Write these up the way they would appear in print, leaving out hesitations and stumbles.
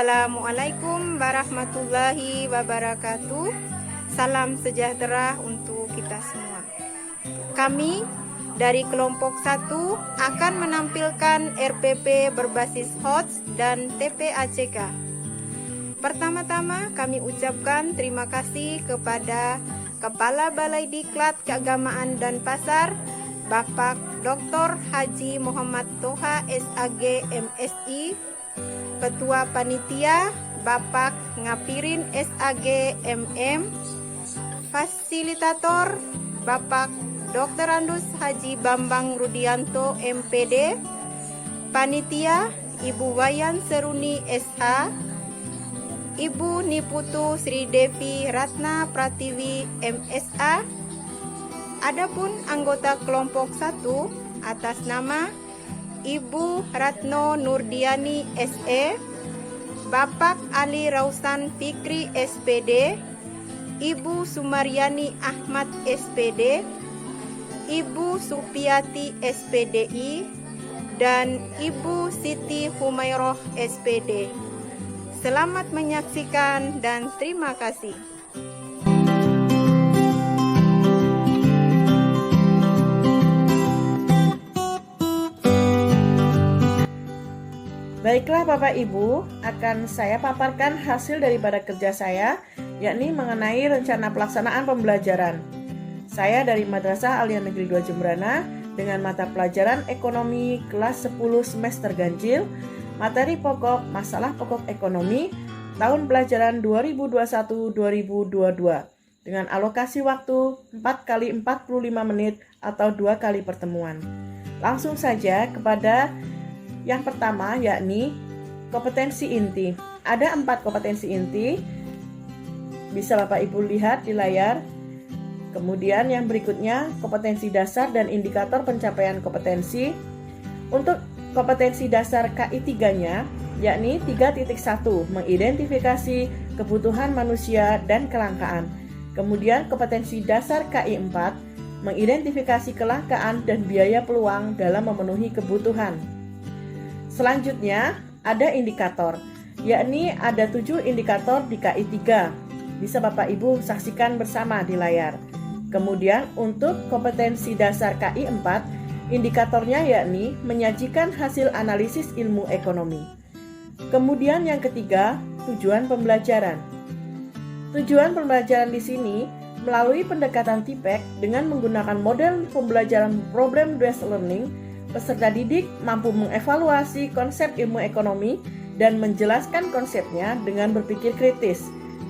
Assalamualaikum warahmatullahi wabarakatuh. Salam sejahtera untuk kita semua. Kami dari kelompok 1 akan menampilkan RPP berbasis HOTS dan TPACK. Pertama-tama kami ucapkan terima kasih kepada Kepala Balai Diklat Keagamaan dan Pasar, Bapak Dr. Haji Muhammad Toha SAG MSI, Ketua Panitia Bapak Ngapirin SAG MM, Fasilitator Bapak Dr. Andus Haji Bambang Rudianto MPD, Panitia Ibu Wayan Seruni SH, Ibu Niputu Sri Devi Ratna Pratiwi MSA. Adapun anggota kelompok 1 atas nama Ibu Ratno Nurdiani SE, Bapak Ali Rausan Fikri SPD, Ibu Sumaryani Ahmad SPD, Ibu Supiati SPDI, dan Ibu Siti Humairoh SPD. Selamat menyaksikan dan terima kasih. Baiklah Bapak Ibu, akan saya paparkan hasil daripada kerja saya, yakni mengenai rencana pelaksanaan pembelajaran. Saya dari Madrasah Aliyah Negeri 2 Jembrana dengan mata pelajaran Ekonomi kelas 10 semester ganjil, materi pokok masalah pokok ekonomi, tahun pelajaran 2021-2022 dengan alokasi waktu 4 kali 45 menit atau 2 kali pertemuan. Langsung saja kepada yang pertama, yakni kompetensi inti. Ada 4 kompetensi inti, bisa Bapak Ibu lihat di layar. Kemudian yang berikutnya, kompetensi dasar dan indikator pencapaian kompetensi. Untuk kompetensi dasar KI 3-nya, yakni 3.1, mengidentifikasi kebutuhan manusia dan kelangkaan. Kemudian kompetensi dasar KI 4, mengidentifikasi kelangkaan dan biaya peluang dalam memenuhi kebutuhan. Selanjutnya ada indikator, yakni ada 7 indikator di KI 3. Bisa Bapak Ibu saksikan bersama di layar. Kemudian untuk kompetensi dasar KI 4, indikatornya yakni menyajikan hasil analisis ilmu ekonomi. Kemudian yang ketiga, tujuan pembelajaran. Tujuan pembelajaran di sini melalui pendekatan TIPEK dengan menggunakan model pembelajaran problem based learning. Peserta didik mampu mengevaluasi konsep ilmu ekonomi dan menjelaskan konsepnya dengan berpikir kritis,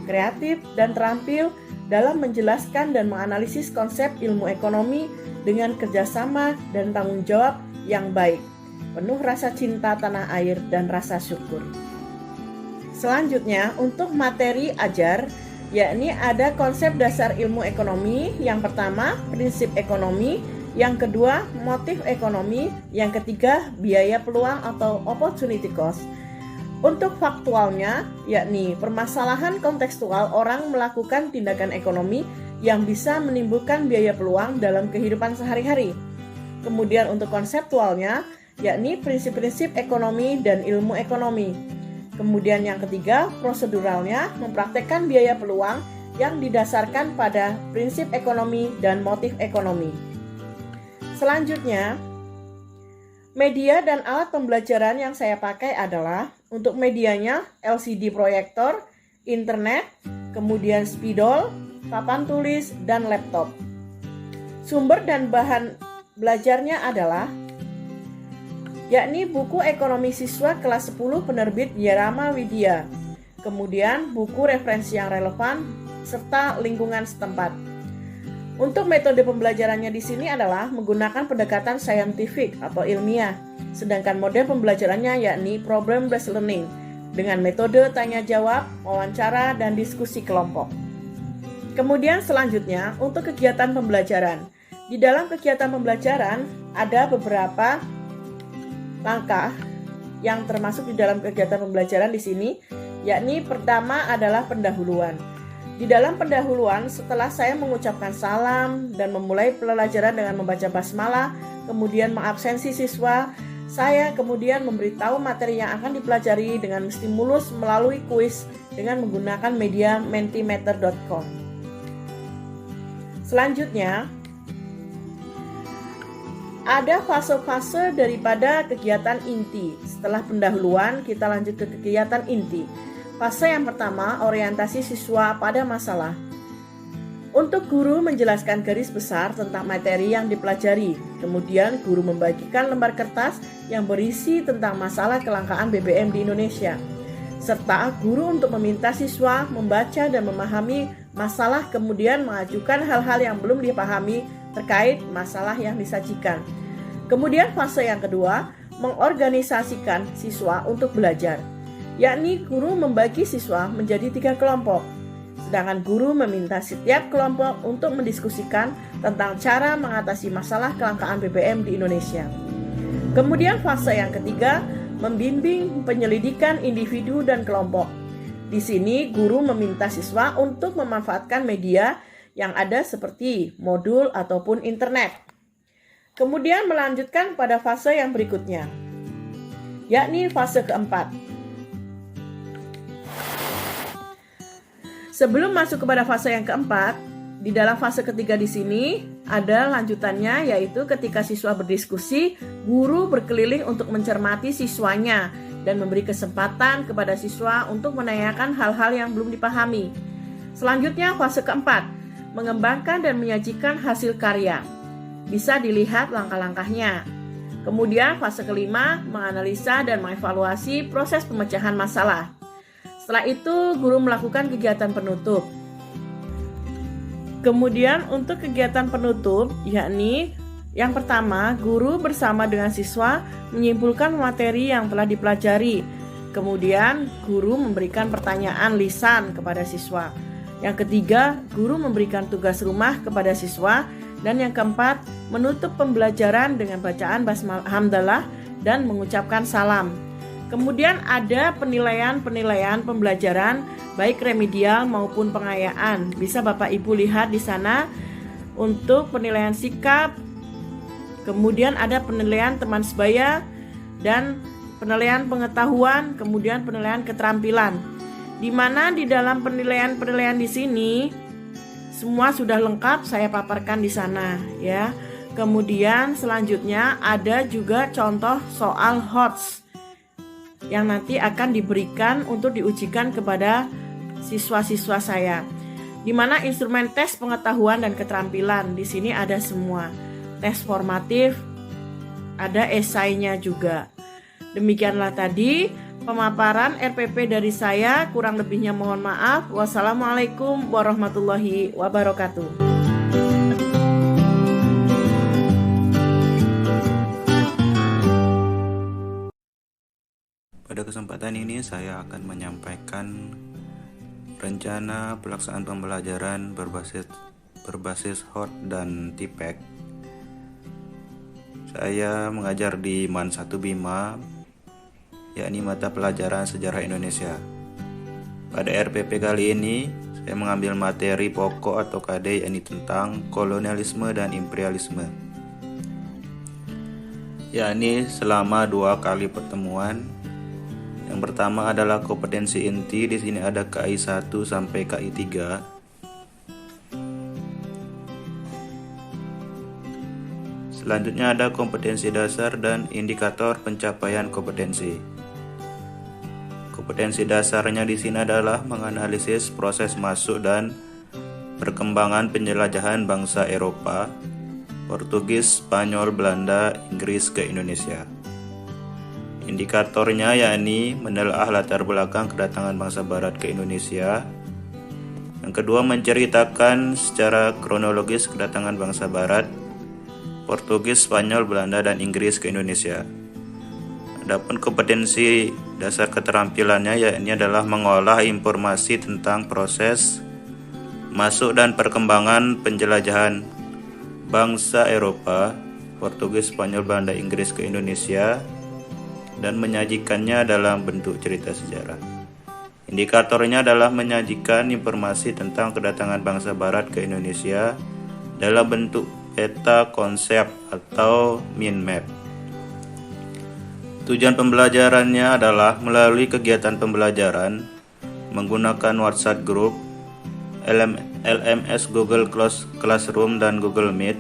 kreatif, dan terampil dalam menjelaskan dan menganalisis konsep ilmu ekonomi dengan kerjasama dan tanggung jawab yang baik, penuh rasa cinta tanah air dan rasa syukur. Selanjutnya, untuk materi ajar, yakni ada konsep dasar ilmu ekonomi. Yang pertama, prinsip ekonomi. Yang kedua, motif ekonomi. Yang ketiga, biaya peluang atau opportunity cost. Untuk faktualnya, yakni permasalahan kontekstual orang melakukan tindakan ekonomi yang bisa menimbulkan biaya peluang dalam kehidupan sehari-hari. Kemudian untuk konseptualnya, yakni prinsip-prinsip ekonomi dan ilmu ekonomi. Kemudian yang ketiga, proseduralnya, mempraktekkan biaya peluang yang didasarkan pada prinsip ekonomi dan motif ekonomi. Selanjutnya, media dan alat pembelajaran yang saya pakai adalah untuk medianya LCD proyektor, internet, kemudian spidol, papan tulis, dan laptop. Sumber dan bahan belajarnya adalah yakni buku ekonomi siswa kelas 10 penerbit Yarama Widya, kemudian buku referensi yang relevan, serta lingkungan setempat. Untuk metode pembelajarannya di sini adalah menggunakan pendekatan saintifik atau ilmiah, sedangkan model pembelajarannya yakni problem based learning dengan metode tanya jawab, wawancara, dan diskusi kelompok. Kemudian selanjutnya untuk kegiatan pembelajaran. Di dalam kegiatan pembelajaran ada beberapa langkah yang termasuk di dalam kegiatan pembelajaran di sini, yakni pertama adalah pendahuluan. Di dalam pendahuluan, setelah saya mengucapkan salam dan memulai pelajaran dengan membaca basmalah, kemudian mengabsensi siswa, Saya kemudian memberitahu materi yang akan dipelajari dengan stimulus melalui kuis dengan menggunakan media mentimeter.com. Selanjutnya, ada fase-fase daripada kegiatan inti. Setelah pendahuluan, kita lanjut ke kegiatan inti. Fase yang pertama, orientasi siswa pada masalah. Untuk guru menjelaskan garis besar tentang materi yang dipelajari. Kemudian guru membagikan lembar kertas yang berisi tentang masalah kelangkaan BBM di Indonesia. Serta guru untuk meminta siswa membaca dan memahami masalah, kemudian mengajukan hal-hal yang belum dipahami terkait masalah yang disajikan. Kemudian fase yang kedua, mengorganisasikan siswa untuk belajar. Yakni guru membagi siswa menjadi 3 kelompok. Sedangkan guru meminta setiap kelompok untuk mendiskusikan tentang cara mengatasi masalah kelangkaan BBM di Indonesia. Kemudian fase yang ketiga, membimbing penyelidikan individu dan kelompok. Di sini guru meminta siswa untuk memanfaatkan media yang ada seperti modul ataupun internet. Kemudian melanjutkan pada fase yang berikutnya, yakni fase keempat. Sebelum masuk kepada fase yang keempat, di dalam fase ketiga di sini ada lanjutannya, yaitu ketika siswa berdiskusi, guru berkeliling untuk mencermati siswanya dan memberi kesempatan kepada siswa untuk menanyakan hal-hal yang belum dipahami. Selanjutnya fase keempat, mengembangkan dan menyajikan hasil karya. Bisa dilihat langkah-langkahnya. Kemudian fase kelima, menganalisa dan mengevaluasi proses pemecahan masalah. Setelah itu, guru melakukan kegiatan penutup. Kemudian untuk kegiatan penutup, yakni yang pertama, guru bersama dengan siswa menyimpulkan materi yang telah dipelajari. Kemudian, guru memberikan pertanyaan lisan kepada siswa. Yang ketiga, guru memberikan tugas rumah kepada siswa. Dan yang keempat, menutup pembelajaran dengan bacaan basmalah hamdalah dan mengucapkan salam. Kemudian ada penilaian pembelajaran baik remedial maupun pengayaan. Bisa Bapak Ibu lihat di sana untuk penilaian sikap. Kemudian ada penilaian teman sebaya dan penilaian pengetahuan, kemudian penilaian keterampilan. Di mana di dalam penilaian di sini semua sudah lengkap saya paparkan di sana ya. Kemudian selanjutnya ada juga contoh soal HOTS yang nanti akan diberikan untuk diujikan kepada siswa-siswa saya. Di mana instrumen tes pengetahuan dan keterampilan di sini ada semua. Tes formatif, ada esainya juga. Demikianlah tadi pemaparan RPP dari saya, kurang lebihnya mohon maaf. Wassalamualaikum warahmatullahi wabarakatuh. Pada kesempatan ini saya akan menyampaikan rencana pelaksanaan pembelajaran berbasis HOT dan TIPEK. Saya mengajar di MAN 1 Bima, yakni mata pelajaran sejarah Indonesia. Pada RPP kali ini, saya mengambil materi pokok atau KD, yakni tentang kolonialisme dan imperialisme. Yakni selama 2 kali pertemuan. Yang pertama adalah kompetensi inti, di sini ada KI 1 sampai KI 3. Selanjutnya ada kompetensi dasar dan indikator pencapaian kompetensi. Kompetensi dasarnya di sini adalah menganalisis proses masuk dan perkembangan penjelajahan bangsa Eropa, Portugis, Spanyol, Belanda, Inggris ke Indonesia. Indikatornya yakni menelaah latar belakang kedatangan bangsa Barat ke Indonesia. Yang kedua, menceritakan secara kronologis kedatangan bangsa Barat, Portugis, Spanyol, Belanda, dan Inggris ke Indonesia. Adapun kompetensi dasar keterampilannya yakni adalah mengolah informasi tentang proses masuk dan perkembangan penjelajahan bangsa Eropa, Portugis, Spanyol, Belanda, Inggris ke Indonesia dan menyajikannya dalam bentuk cerita sejarah. Indikatornya adalah menyajikan informasi tentang kedatangan bangsa Barat ke Indonesia dalam bentuk peta konsep atau mind map. Tujuan pembelajarannya adalah melalui kegiatan pembelajaran menggunakan WhatsApp Group, LMS Google Classroom dan Google Meet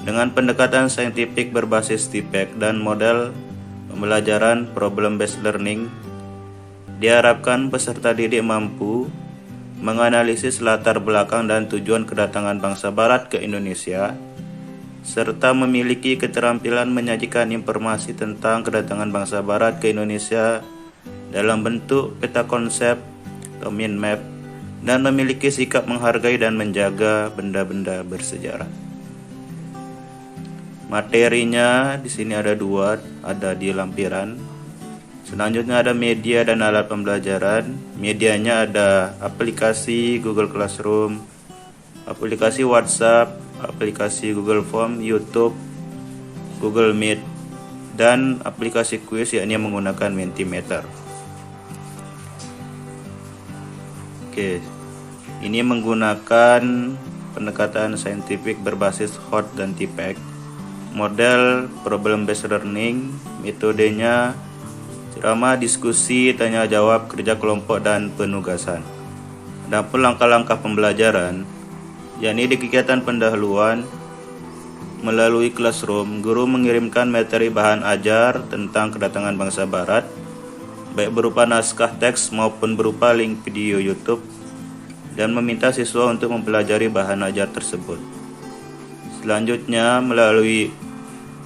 dengan pendekatan saintifik berbasis TPEC dan model pembelajaran problem-based learning. Diharapkan peserta didik mampu menganalisis latar belakang dan tujuan kedatangan bangsa Barat ke Indonesia, serta memiliki keterampilan menyajikan informasi tentang kedatangan bangsa Barat ke Indonesia dalam bentuk peta konsep atau mind map, dan memiliki sikap menghargai dan menjaga benda-benda bersejarah. Materinya di sini ada dua, ada di lampiran. Selanjutnya ada media dan alat pembelajaran. Medianya ada aplikasi Google Classroom, aplikasi WhatsApp, aplikasi Google Form, YouTube, Google Meet, dan aplikasi kuis yakni menggunakan Mentimeter. Oke, ini menggunakan pendekatan saintifik berbasis HOT dan TPEC, model problem-based learning, metodenya ceramah, diskusi, tanya jawab, kerja kelompok, dan penugasan. Adapun langkah-langkah pembelajaran, yakni di kegiatan pendahuluan melalui Classroom, guru mengirimkan materi bahan ajar tentang kedatangan bangsa Barat, baik berupa naskah teks maupun berupa link video YouTube, dan meminta siswa untuk mempelajari bahan ajar tersebut. Selanjutnya, melalui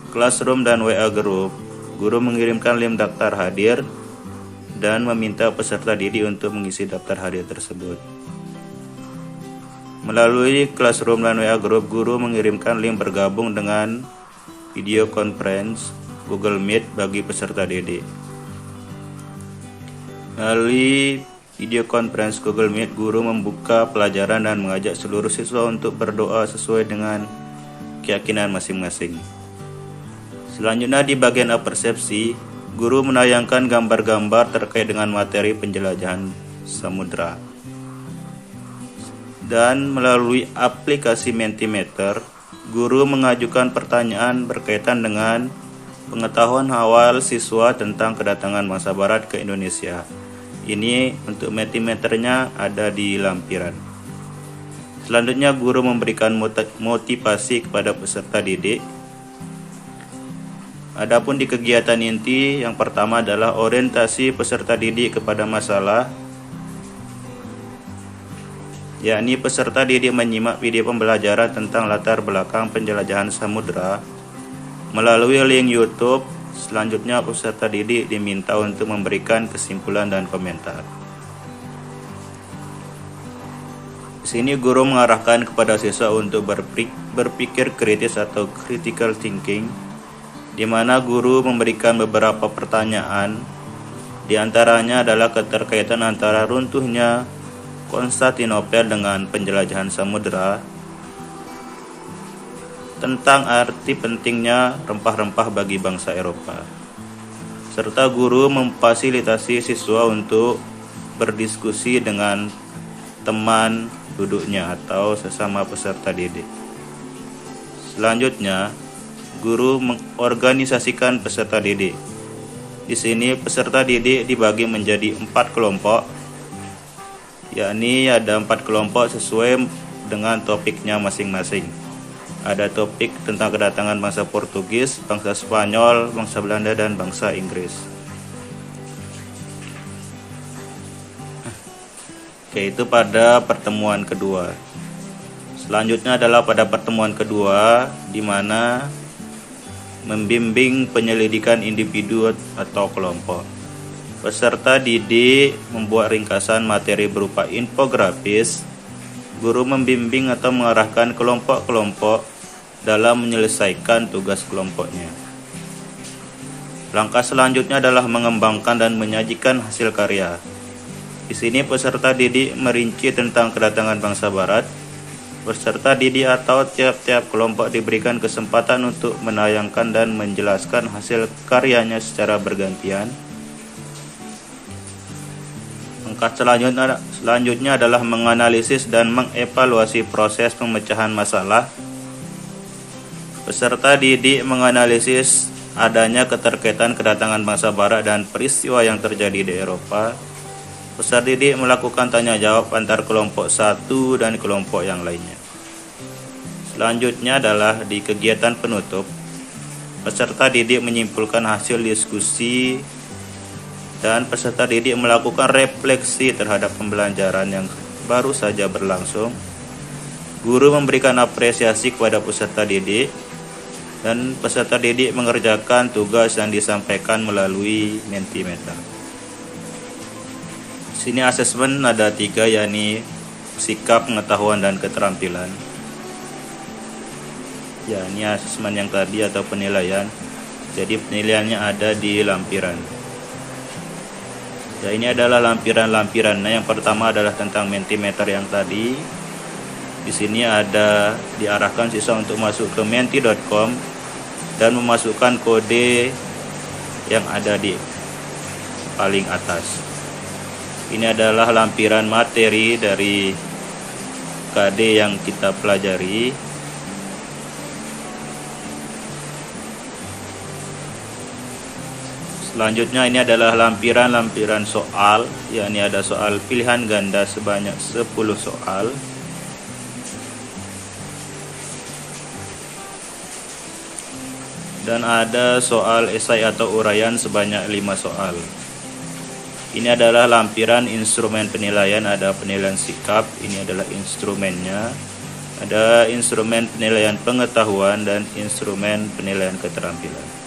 Classroom dan WA Group, guru mengirimkan link daftar hadir dan meminta peserta didik untuk mengisi daftar hadir tersebut. Melalui Classroom dan WA Group, guru mengirimkan link bergabung dengan video conference Google Meet bagi peserta didik. Melalui video conference Google Meet, guru membuka pelajaran dan mengajak seluruh siswa untuk berdoa sesuai dengan keyakinan masing-masing. Selanjutnya di bagian persepsi, guru menayangkan gambar-gambar terkait dengan materi penjelajahan samudra. Dan melalui aplikasi Mentimeter, guru mengajukan pertanyaan berkaitan dengan pengetahuan awal siswa tentang kedatangan bangsa Barat ke Indonesia. Ini untuk Mentimeternya ada di lampiran. Selanjutnya guru memberikan motivasi kepada peserta didik. Adapun di kegiatan inti, yang pertama adalah orientasi peserta didik kepada masalah, yakni peserta didik menyimak video pembelajaran tentang latar belakang penjelajahan samudra melalui link YouTube. Selanjutnya peserta didik diminta untuk memberikan kesimpulan dan komentar. Di sini guru mengarahkan kepada siswa untuk berpikir kritis atau critical thinking, di mana guru memberikan beberapa pertanyaan. Di antaranya adalah keterkaitan antara runtuhnya Konstantinopel dengan penjelajahan samudra, tentang arti pentingnya rempah-rempah bagi bangsa Eropa, serta guru memfasilitasi siswa untuk berdiskusi dengan teman duduknya atau sesama peserta didik. Selanjutnya, guru mengorganisasikan peserta didik. Di sini peserta didik dibagi menjadi 4 kelompok, yakni ada 4 kelompok sesuai dengan topiknya masing-masing. Ada topik tentang kedatangan bangsa Portugis, bangsa Spanyol, bangsa Belanda, dan bangsa Inggris. Oke, itu pada pertemuan kedua. Selanjutnya adalah pada pertemuan kedua, di mana membimbing penyelidikan individu atau kelompok. Peserta didik membuat ringkasan materi berupa infografis. Guru membimbing atau mengarahkan kelompok-kelompok dalam menyelesaikan tugas kelompoknya. Langkah selanjutnya adalah mengembangkan dan menyajikan hasil karya. Di sini peserta didik merinci tentang kedatangan bangsa Barat. Peserta didik atau tiap-tiap kelompok diberikan kesempatan untuk menayangkan dan menjelaskan hasil karyanya secara bergantian. Langkah selanjutnya adalah menganalisis dan mengevaluasi proses pemecahan masalah. Peserta didik menganalisis adanya keterkaitan kedatangan bangsa barat dan peristiwa yang terjadi di Eropa, peserta didik melakukan tanya jawab antar kelompok satu dan kelompok yang lainnya. Selanjutnya adalah di kegiatan penutup, peserta didik menyimpulkan hasil diskusi dan peserta didik melakukan refleksi terhadap pembelajaran yang baru saja berlangsung. Guru memberikan apresiasi kepada peserta didik dan peserta didik mengerjakan tugas yang disampaikan melalui Mentimeter. Sini asesmen ada 3, yakni sikap, pengetahuan, dan keterampilan. Ya, ini asesmen yang tadi atau penilaian. Jadi penilaiannya ada di lampiran. Ya, ini adalah lampiran-lampiran. Nah, yang pertama adalah tentang Mentimeter yang tadi. Di sini ada diarahkan siswa untuk masuk ke menti.com dan memasukkan kode yang ada di paling atas. Ini adalah lampiran materi dari KD yang kita pelajari. Selanjutnya ini adalah lampiran soal, yakni ada soal pilihan ganda sebanyak 10 soal. Dan ada soal esai atau uraian sebanyak 5 soal. Ini adalah lampiran instrumen penilaian, ada penilaian sikap, ini adalah instrumennya. Ada instrumen penilaian pengetahuan dan instrumen penilaian keterampilan.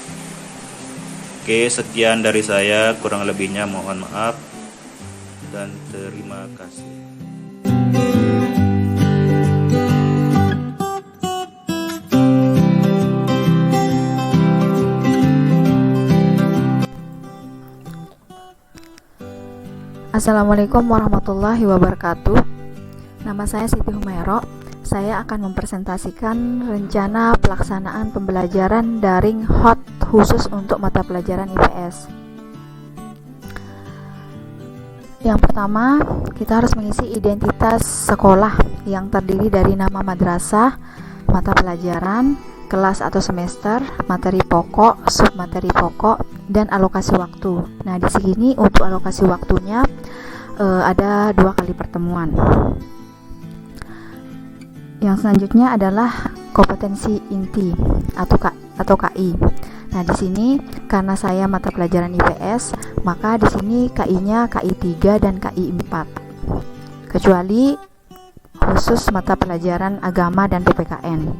Oke, sekian dari saya, kurang lebihnya mohon maaf dan terima kasih. Assalamualaikum warahmatullahi wabarakatuh. Nama saya Siti Humairo. Saya akan mempresentasikan rencana pelaksanaan pembelajaran daring HOT khusus untuk mata pelajaran IPS. Yang pertama, kita harus mengisi identitas sekolah yang terdiri dari nama madrasah, mata pelajaran, kelas atau semester, materi pokok, submateri pokok, dan alokasi waktu. Nah, di sini untuk alokasi waktunya ada 2 kali pertemuan. Yang selanjutnya adalah kompetensi inti atau KI. Nah, di sini karena saya mata pelajaran IPS, maka di sini KI-nya KI 3 dan KI 4. Kecuali khusus mata pelajaran agama dan PPKN.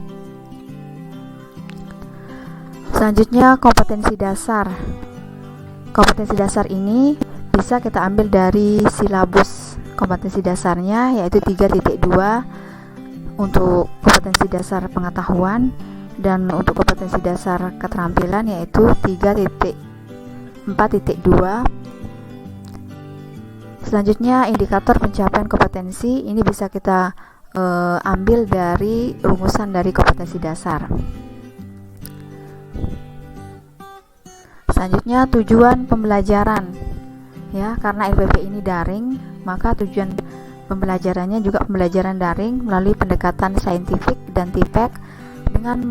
Selanjutnya kompetensi dasar. Kompetensi dasar ini bisa kita ambil dari silabus kompetensi dasarnya, yaitu 3.2 untuk kompetensi dasar pengetahuan, dan untuk kompetensi dasar keterampilan yaitu 3.4.2. Selanjutnya indikator pencapaian kompetensi ini bisa kita ambil dari rumusan dari kompetensi dasar. Selanjutnya tujuan pembelajaran, ya, karena LPP ini daring, maka tujuan pembelajarannya juga pembelajaran daring melalui pendekatan saintifik dan TPEC dengan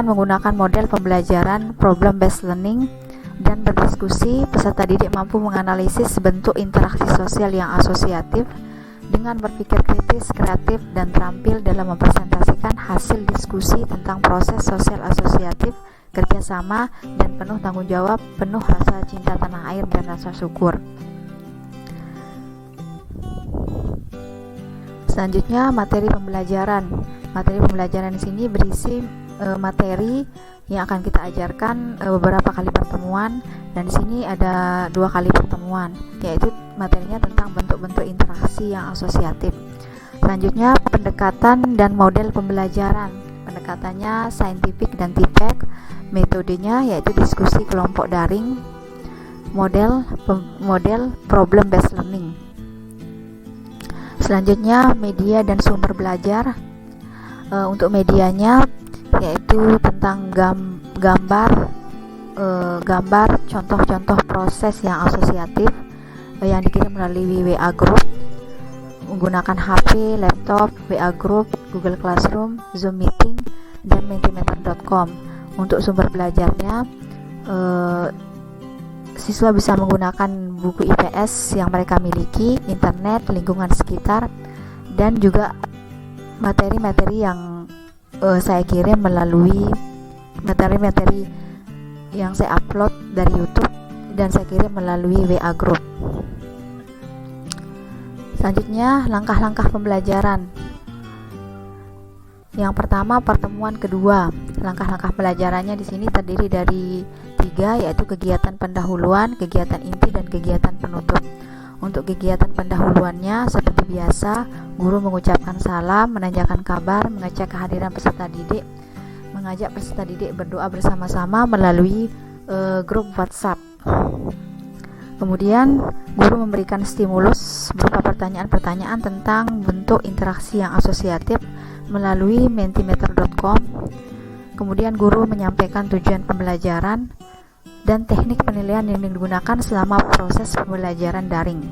menggunakan model pembelajaran problem based learning dan berdiskusi. Peserta didik mampu menganalisis bentuk interaksi sosial yang asosiatif dengan berpikir kritis, kreatif, dan terampil dalam mempresentasikan hasil diskusi tentang proses sosial asosiatif, kerjasama, dan penuh tanggung jawab, penuh rasa cinta tanah air dan rasa syukur. Selanjutnya materi pembelajaran. Materi pembelajaran di sini berisi materi yang akan kita ajarkan beberapa kali pertemuan, dan di sini ada 2 kali pertemuan, yaitu materinya tentang bentuk-bentuk interaksi yang asosiatif. Selanjutnya pendekatan dan model pembelajaran. Pendekatannya saintifik dan TPEC. Metodenya yaitu diskusi kelompok daring, model problem based learning. Selanjutnya media dan sumber belajar. Untuk medianya yaitu tentang gambar contoh-contoh proses yang asosiatif yang dikirim melalui WA Group, menggunakan HP, laptop, WA Group, Google Classroom, Zoom Meeting, dan Mentimeter.com. Untuk sumber belajarnya siswa bisa menggunakan buku IPS yang mereka miliki, internet, lingkungan sekitar, dan juga materi-materi yang saya kirim melalui materi-materi yang saya upload dari YouTube dan saya kirim melalui WA Group. Selanjutnya, langkah-langkah pembelajaran. Yang pertama, pertemuan kedua. Langkah-langkah pembelajarannya di sini terdiri dari 3, yaitu kegiatan pendahuluan, kegiatan inti, dan kegiatan penutup. Untuk kegiatan pendahuluannya, seperti biasa, guru mengucapkan salam, menanyakan kabar, mengecek kehadiran peserta didik, mengajak peserta didik berdoa bersama-sama melalui grup WhatsApp. Kemudian, guru memberikan stimulus berupa pertanyaan-pertanyaan tentang bentuk interaksi yang asosiatif melalui mentimeter.com. Kemudian, guru menyampaikan tujuan pembelajaran dan teknik penilaian yang digunakan selama proses pembelajaran daring.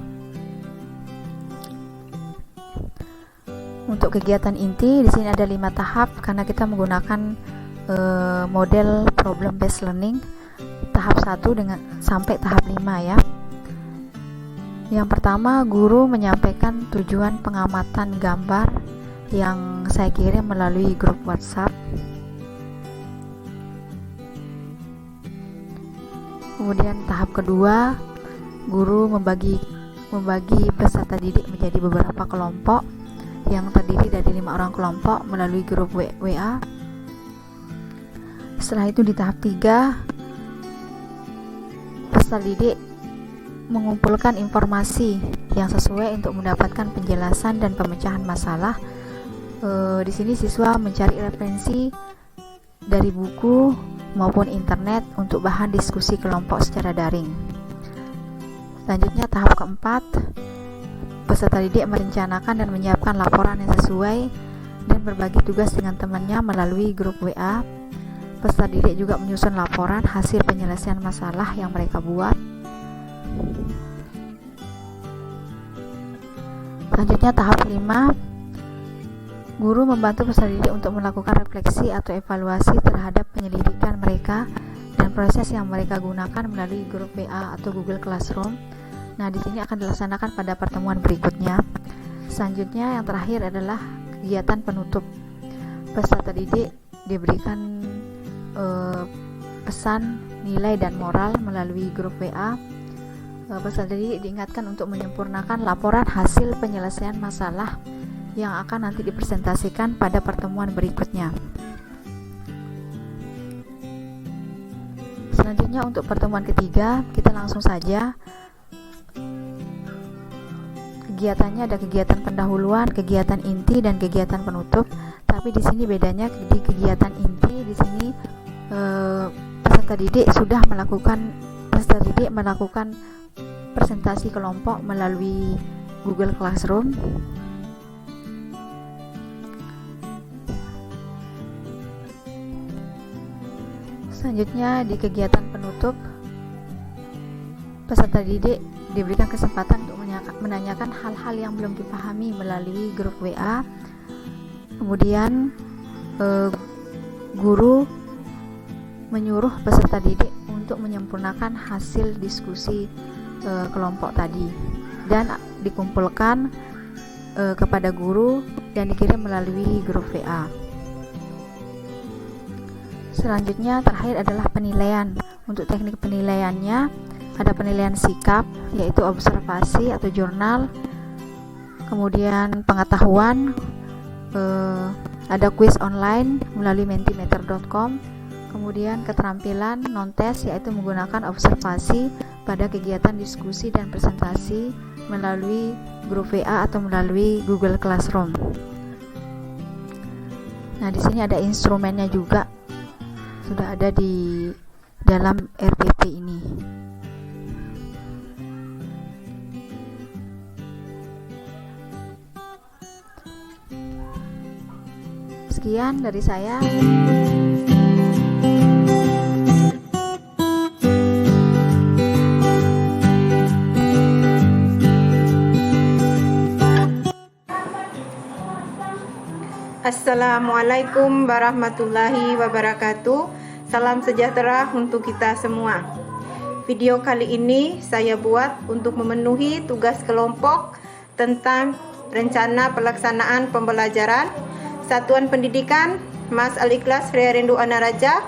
Untuk kegiatan inti, di sini ada 5 tahap karena kita menggunakan model problem based learning tahap 1 sampai tahap 5 ya. Yang pertama, guru menyampaikan tujuan pengamatan gambar yang saya kirim melalui grup WhatsApp. Kemudian tahap kedua, guru membagi peserta didik menjadi beberapa kelompok yang terdiri dari 5 orang kelompok melalui grup WA. Setelah itu di tahap 3, peserta didik mengumpulkan informasi yang sesuai untuk mendapatkan penjelasan dan pemecahan masalah. Di sini siswa mencari referensi dari buku maupun internet untuk bahan diskusi kelompok secara daring. Selanjutnya tahap keempat, peserta didik merencanakan dan menyiapkan laporan yang sesuai dan berbagi tugas dengan temannya melalui grup WA. Peserta didik juga menyusun laporan hasil penyelesaian masalah yang mereka buat. Selanjutnya tahap 5, guru membantu peserta didik untuk melakukan refleksi atau evaluasi terhadap penyelidikan mereka dan proses yang mereka gunakan melalui grup WA atau Google Classroom. Nah, di sini akan dilaksanakan pada pertemuan berikutnya. Selanjutnya yang terakhir adalah kegiatan penutup. Peserta didik diberikan pesan, nilai, dan moral melalui grup WA. Peserta didik diingatkan untuk menyempurnakan laporan hasil penyelesaian masalah yang akan nanti dipresentasikan pada pertemuan berikutnya. Selanjutnya untuk pertemuan ketiga, kita langsung saja. Kegiatannya ada kegiatan pendahuluan, kegiatan inti, dan kegiatan penutup. Tapi di sini bedanya, di kegiatan inti di sini peserta didik melakukan presentasi kelompok melalui Google Classroom. Selanjutnya di kegiatan penutup, peserta didik diberikan kesempatan untuk menanyakan hal-hal yang belum dipahami melalui grup WA. Kemudian guru menyuruh peserta didik untuk menyempurnakan hasil diskusi kelompok tadi dan dikumpulkan kepada guru dan dikirim melalui grup WA. Selanjutnya terakhir adalah penilaian. Untuk teknik penilaiannya ada penilaian sikap, yaitu observasi atau jurnal, kemudian pengetahuan, ada kuis online melalui mentimeter.com, kemudian keterampilan non-tes, yaitu menggunakan observasi pada kegiatan diskusi dan presentasi melalui grup WA atau melalui Google Classroom. Nah, di sini ada instrumennya juga, sudah ada di dalam RPP ini. Sekian dari saya. Assalamualaikum warahmatullahi wabarakatuh. Salam sejahtera untuk kita semua. Video kali ini saya buat untuk memenuhi tugas kelompok tentang rencana pelaksanaan pembelajaran Satuan Pendidikan Mas Al-Ikhlas Ria Rindu Anaraja,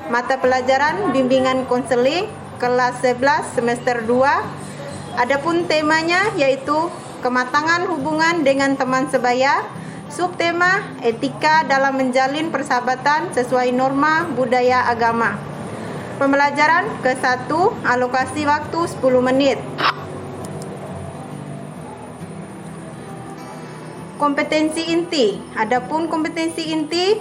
mata pelajaran bimbingan konseling kelas 11 semester 2. Adapun temanya yaitu kematangan hubungan dengan teman sebaya. Subtema etika dalam menjalin persahabatan sesuai norma budaya agama. Pembelajaran ke-1, alokasi waktu 10 menit. Kompetensi inti. Adapun kompetensi inti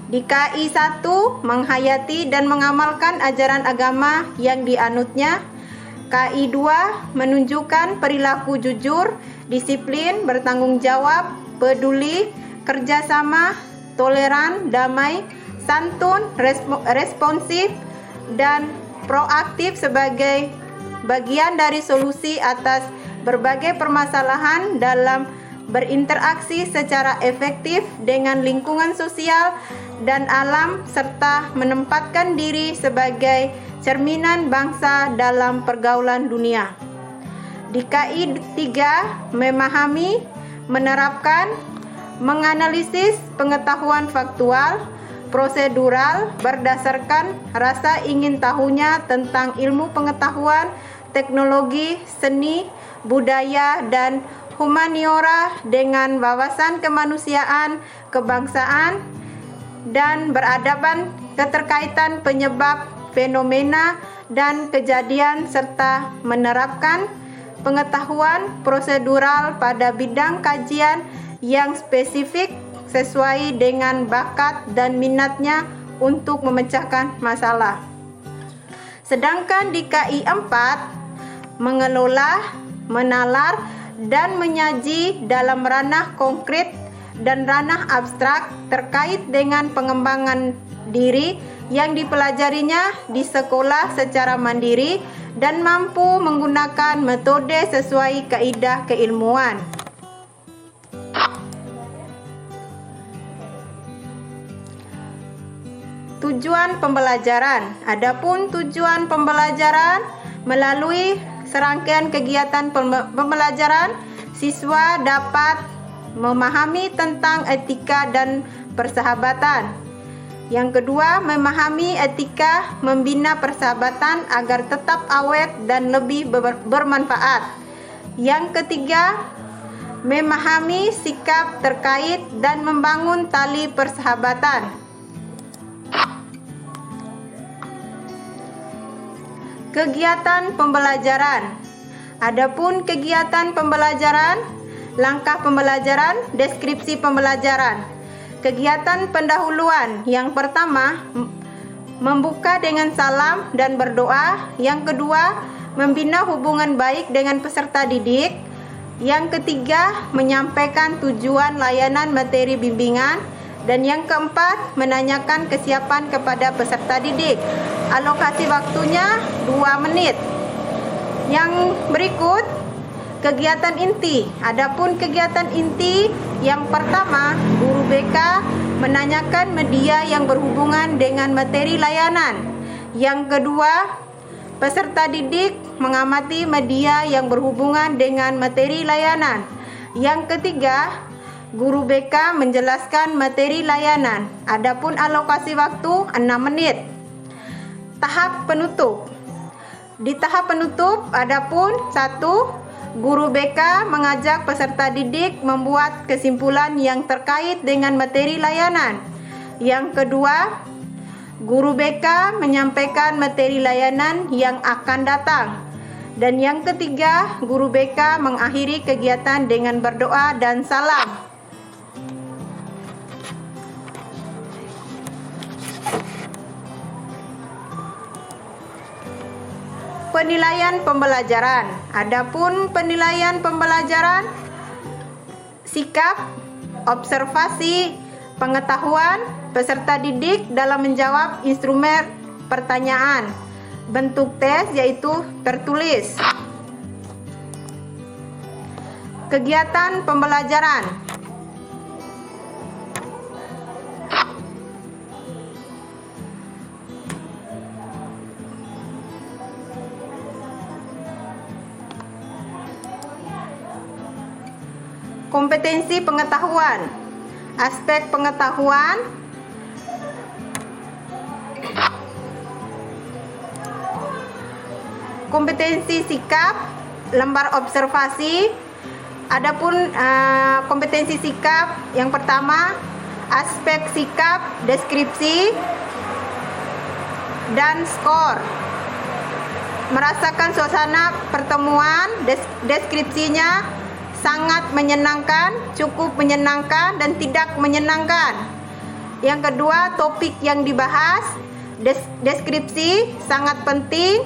di KI 1 menghayati dan mengamalkan ajaran agama yang dianutnya. KI 2 menunjukkan perilaku jujur, disiplin, bertanggung jawab, peduli, kerjasama, toleran, damai, santun, responsif, dan proaktif sebagai bagian dari solusi atas berbagai permasalahan dalam berinteraksi secara efektif dengan lingkungan sosial dan alam serta menempatkan diri sebagai cerminan bangsa dalam pergaulan dunia. Di KI 3 memahami, menerapkan, menganalisis pengetahuan faktual, prosedural berdasarkan rasa ingin tahunya tentang ilmu pengetahuan, teknologi, seni, budaya, dan humaniora dengan wawasan kemanusiaan, kebangsaan, dan beradaban keterkaitan penyebab fenomena dan kejadian serta menerapkan pengetahuan prosedural pada bidang kajian yang spesifik sesuai dengan bakat dan minatnya untuk memecahkan masalah. Sedangkan di KI 4 mengelola, menalar, dan menyaji dalam ranah konkret dan ranah abstrak terkait dengan pengembangan diri yang dipelajarinya di sekolah secara mandiri dan mampu menggunakan metode sesuai kaidah keilmuan. Tujuan pembelajaran. Adapun tujuan pembelajaran melalui serangkaian kegiatan pembelajaran, siswa dapat memahami tentang etika dan persahabatan. Yang kedua, memahami etika membina persahabatan agar tetap awet dan lebih bermanfaat. Yang ketiga, memahami sikap terkait dan membangun tali persahabatan. Kegiatan pembelajaran. Adapun kegiatan pembelajaran, langkah pembelajaran, deskripsi pembelajaran. Kegiatan pendahuluan. Yang pertama, membuka dengan salam dan berdoa. Yang kedua, membina hubungan baik dengan peserta didik. Yang ketiga, menyampaikan tujuan layanan materi bimbingan. Dan yang keempat, menanyakan kesiapan kepada peserta didik. Alokasi waktunya 2 menit. Yang berikut, kegiatan inti. Adapun kegiatan inti yang pertama, guru BK menanyakan media yang berhubungan dengan materi layanan. Yang kedua, peserta didik mengamati media yang berhubungan dengan materi layanan. Yang ketiga, guru BK menjelaskan materi layanan. Adapun alokasi waktu 6 menit. Tahap penutup. Di tahap penutup, adapun 1, guru BK mengajak peserta didik membuat kesimpulan yang terkait dengan materi layanan. Yang kedua, guru BK menyampaikan materi layanan yang akan datang. Dan yang ketiga, guru BK mengakhiri kegiatan dengan berdoa dan salam. Penilaian pembelajaran. Adapun penilaian pembelajaran, sikap, observasi, pengetahuan peserta didik dalam menjawab instrumen pertanyaan. Bentuk tes yaitu tertulis. Kegiatan pembelajaran. Kompetensi pengetahuan. Aspek pengetahuan. Kompetensi sikap, lembar observasi. Adapun kompetensi sikap yang pertama, aspek sikap, deskripsi, dan skor. Merasakan suasana pertemuan, deskripsinya sangat menyenangkan, cukup menyenangkan, dan tidak menyenangkan. Yang kedua, topik yang dibahas, deskripsi sangat penting,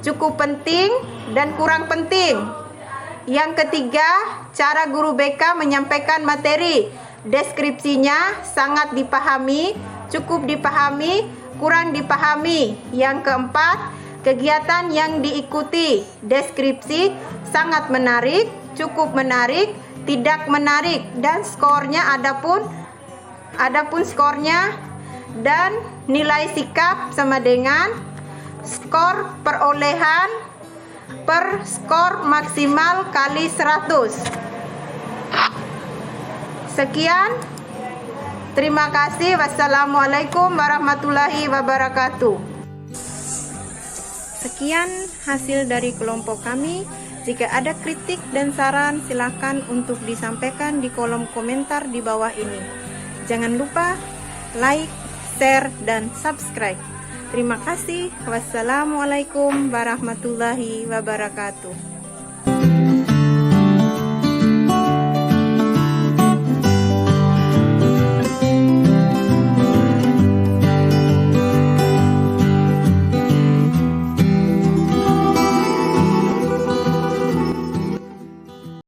cukup penting, dan kurang penting. Yang ketiga, cara guru BK menyampaikan materi, deskripsinya sangat dipahami, cukup dipahami, kurang dipahami. Yang keempat, kegiatan yang diikuti, deskripsi sangat menarik, cukup menarik, tidak menarik, dan skornya adapun skornya dan nilai sikap sama dengan skor perolehan per skor maksimal kali 100. Sekian. Terima kasih. Wassalamualaikum warahmatullahi wabarakatuh. Sekian hasil dari kelompok kami. Jika ada kritik dan saran, silakan untuk disampaikan di kolom komentar di bawah ini. Jangan lupa like, share, dan subscribe. Terima kasih. Wassalamualaikum warahmatullahi wabarakatuh.